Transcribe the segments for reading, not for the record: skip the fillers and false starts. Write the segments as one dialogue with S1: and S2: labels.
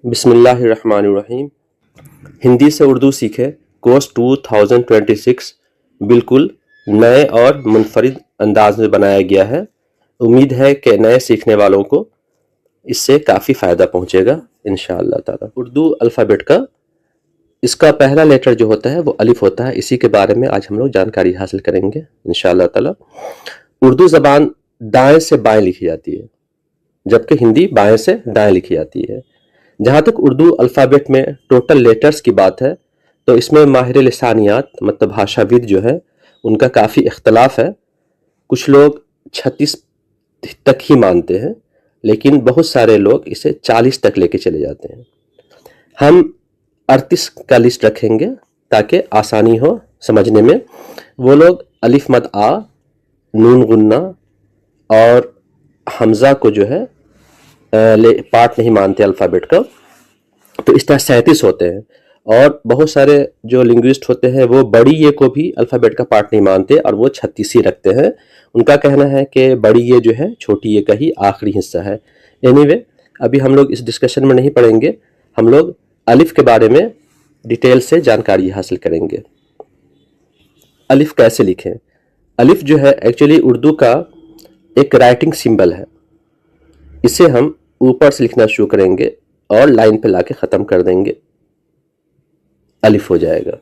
S1: बिस्मिल्लाहिर्रहमानिर्रहीम। हिंदी से उर्दू सीखे कोर्स 2026 बिल्कुल नए और मुनफरिद अंदाज में बनाया गया है। उम्मीद है कि नए सीखने वालों को इससे काफ़ी फ़ायदा पहुंचेगा इंशाअल्लाह ताला। उर्दू अल्फ़ाबेट का इसका पहला लेटर जो होता है वो अलिफ होता है। इसी के बारे में आज हम लोग जानकारी हासिल करेंगे इंशाअल्लाह ताला। उर्दू ज़बान दाएं से बाएं लिखी जाती है, जबकि हिंदी बाएं से दाएं लिखी जाती है। जहाँ तक उर्दू अल्फ़ाबेट में टोटल लेटर्स की बात है तो इसमें माहिर लिसानियात मतलब भाषाविद जो है उनका काफ़ी इख्तलाफ है। कुछ लोग 36 तक ही मानते हैं, लेकिन बहुत सारे लोग इसे 40 तक लेके चले जाते हैं। हम 38 का लिस्ट रखेंगे ताकि आसानी हो समझने में। वो लोग अलिफ मद आ, नून गुन्ना और हमज़ा को जो है पार्ट नहीं मानते अल्फ़ाबेट का। तो इस तरह 37 होते हैं। और बहुत सारे जो लिंग्विस्ट होते हैं वो बड़ी ये को भी अल्फ़ाबेट का पार्ट नहीं मानते और वो 36 ही रखते हैं। उनका कहना है कि बड़ी ये जो है छोटी ये का ही आखिरी हिस्सा है। एनीवे, अभी हम लोग इस डिस्कशन में नहीं पढ़ेंगे। हम लोग अलिफ के बारे में डिटेल से जानकारी हासिल करेंगे। अलिफ कैसे लिखें? अलिफ जो है एक्चुअली उर्दू का एक राइटिंग सिंबल है। इसे हम ऊपर से लिखना शुरू करेंगे और लाइन पे लाके ख़त्म कर देंगे, अलिफ हो जाएगा।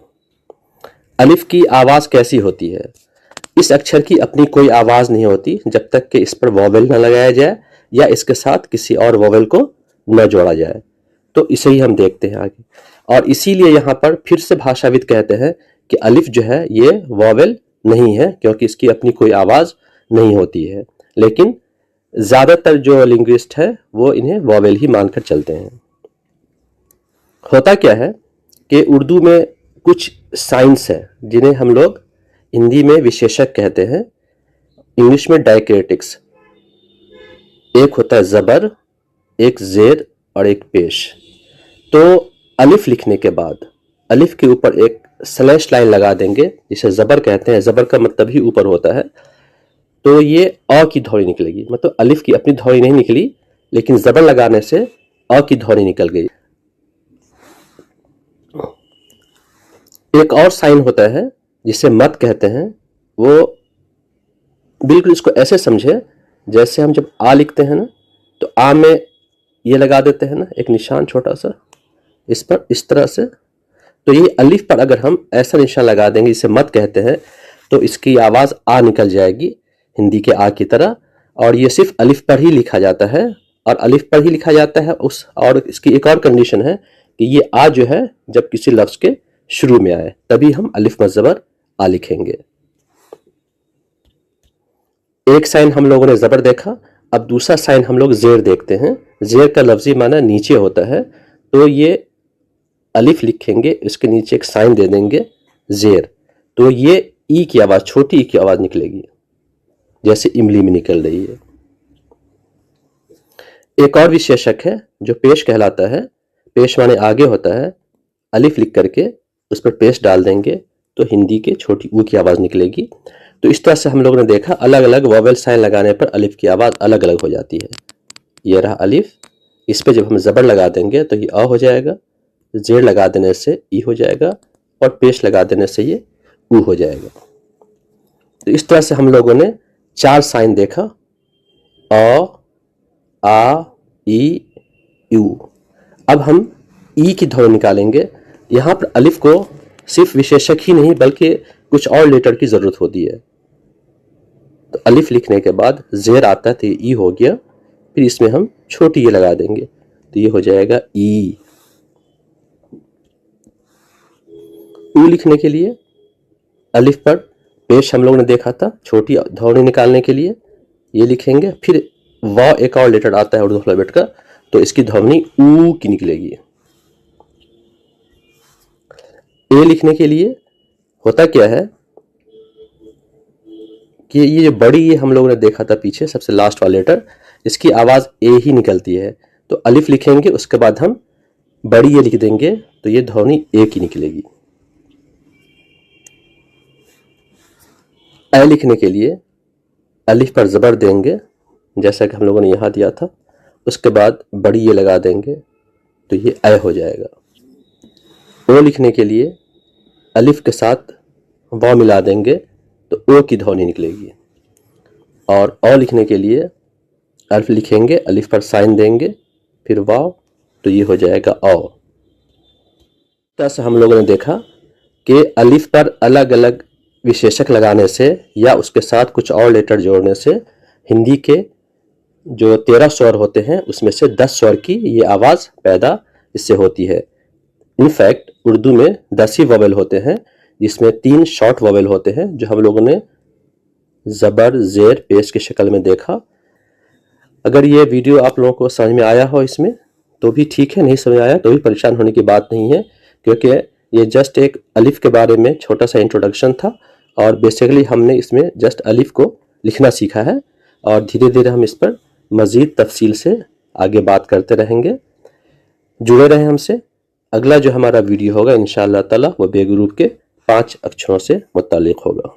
S1: अलिफ की आवाज़ कैसी होती है? इस अक्षर की अपनी कोई आवाज़ नहीं होती जब तक कि इस पर वॉवेल न लगाया जाए या इसके साथ किसी और वॉवेल को न जोड़ा जाए। तो इसे ही हम देखते हैं आगे। और इसीलिए यहाँ पर फिर से भाषाविद कहते हैं कि अलिफ जो है ये वॉवेल नहीं है, क्योंकि इसकी अपनी कोई आवाज़ नहीं होती है। लेकिन ज़्यादातर जो लिंग्विस्ट है वो इन्हें वॉवेल ही मानकर चलते हैं। होता क्या है कि उर्दू में कुछ साइंस है जिन्हें हम लोग हिंदी में विशेषक कहते हैं, इंग्लिश में डायक्रिटिक्स। एक होता है ज़बर, एक ज़ेर और एक पेश। तो अलिफ लिखने के बाद अलिफ के ऊपर एक स्लैश लाइन लगा देंगे, जिसे ज़बर कहते हैं। ज़बर का मतलब ही ऊपर होता है। तो ये अ की धौरी निकलेगी, मतलब अलिफ की अपनी धौरी नहीं निकली, लेकिन ज़बर लगाने से अ की धौरी निकल गई। एक और साइन होता है जिसे मत कहते हैं। वो बिल्कुल इसको ऐसे समझे जैसे हम जब आ लिखते हैं ना, तो आ में ये लगा देते हैं ना एक निशान छोटा सा इस पर, इस तरह से। तो ये अलिफ पर अगर हम ऐसा निशान लगा देंगे जिसे मत कहते हैं, तो इसकी आवाज़ आ निकल जाएगी हिंदी के आ की तरह। और ये सिर्फ अलिफ पर ही लिखा जाता है, और अलिफ पर ही लिखा जाता है और इसकी एक और कंडीशन है कि ये आ जो है जब किसी लफ्ज़ के शुरू में आए तभी हम अलिफ मद ज़बर आ लिखेंगे। एक साइन हम लोगों ने ज़बर देखा, अब दूसरा साइन हम लोग ज़ेर देखते हैं। ज़ेर का लफ्ज़ी माना नीचे होता है। तो ये अलिफ लिखेंगे, इसके नीचे एक साइन दे देंगे ज़ेर, तो ये ई की आवाज़, छोटी ई की आवाज़ निकलेगी जैसे इमली में निकल रही है। एक और विशेषक है जो पेश कहलाता है। पेश माने आगे होता है। अलिफ लिख करके उस पर पेश डाल देंगे तो हिंदी के छोटी ऊ की आवाज़ निकलेगी। तो इस तरह से हम लोगों ने देखा अलग अलग वॉवेल साइन लगाने पर अलिफ की आवाज़ अलग अलग हो जाती है। ये रहा अलिफ, इस पर जब हम ज़बर लगा देंगे तो ये अ हो जाएगा, ज़ेर लगा देने से ई हो जाएगा और पेश लगा देने से ये ऊ हो जाएगा। तो इस तरह से हम लोगों ने 4 साइन देखा, अ, आ, ई, यू। अब हम ई की धौन निकालेंगे। यहाँ पर अलिफ को सिर्फ विशेषक ही नहीं बल्कि कुछ और लेटर की ज़रूरत होती है। तो अलिफ लिखने के बाद ज़ेर आता है तो ये ई हो गया, फिर इसमें हम छोटी ये लगा देंगे तो ये हो जाएगा ई। ऊ लिखने के लिए अलिफ पर पेश हम लोगों ने देखा था, छोटी धौनी निकालने के लिए ये लिखेंगे। फिर व एक और लेटर आता है उर्दू अल्फ़ाबेट का, तो इसकी ध्वनि ऊ की निकलेगी। ए लिखने के लिए होता क्या है कि ये जो बड़ी ये हम लोगों ने देखा था पीछे सबसे लास्ट वाला लेटर, इसकी आवाज़ ए ही निकलती है। तो अलिफ लिखेंगे, उसके बाद हम बड़ी ये लिख देंगे तो ये ध्वनि ए की निकलेगी। ए लिखने के लिए अलिफ पर ज़बर देंगे जैसा कि हम लोगों ने यहाँ दिया था, उसके बाद बड़ी ये लगा देंगे तो ये अ हो जाएगा। ओ लिखने के लिए अलिफ के साथ व मिला देंगे तो ओ की ध्वनि निकलेगी, और अ लिखने के लिए अल्फ लिखेंगे, अलिफ पर साइन देंगे, फिर वाव, तो ये हो जाएगा औ। हम लोगों ने देखा कि अलिफ पर अलग अलग विशेषक लगाने से या उसके साथ कुछ और लेटर जोड़ने से हिंदी के जो 13 स्वर होते हैं उसमें से 10 स्वर की ये आवाज़ पैदा इससे होती है। इनफैक्ट उर्दू में 10 ही वोवेल होते हैं, जिसमें 3 शॉर्ट वोवेल होते हैं जो हम लोगों ने ज़बर, ज़ेर, पेश की शक्ल में देखा। अगर ये वीडियो आप लोगों को समझ में आया हो इसमें तो भी ठीक है, नहीं समझ आया तो भी परेशान होने की बात नहीं है, क्योंकि ये जस्ट एक अलिफ के बारे में छोटा सा इंट्रोडक्शन था और बेसिकली हमने इसमें जस्ट अलिफ को लिखना सीखा है और धीरे धीरे हम इस पर मज़ीद तफसील से आगे बात करते रहेंगे। जुड़े रहें हमसे। अगला जो हमारा वीडियो होगा इंशाअल्लाह ताला वो बे ग्रुप के 5 अक्षरों से मुत्तालिक होगा।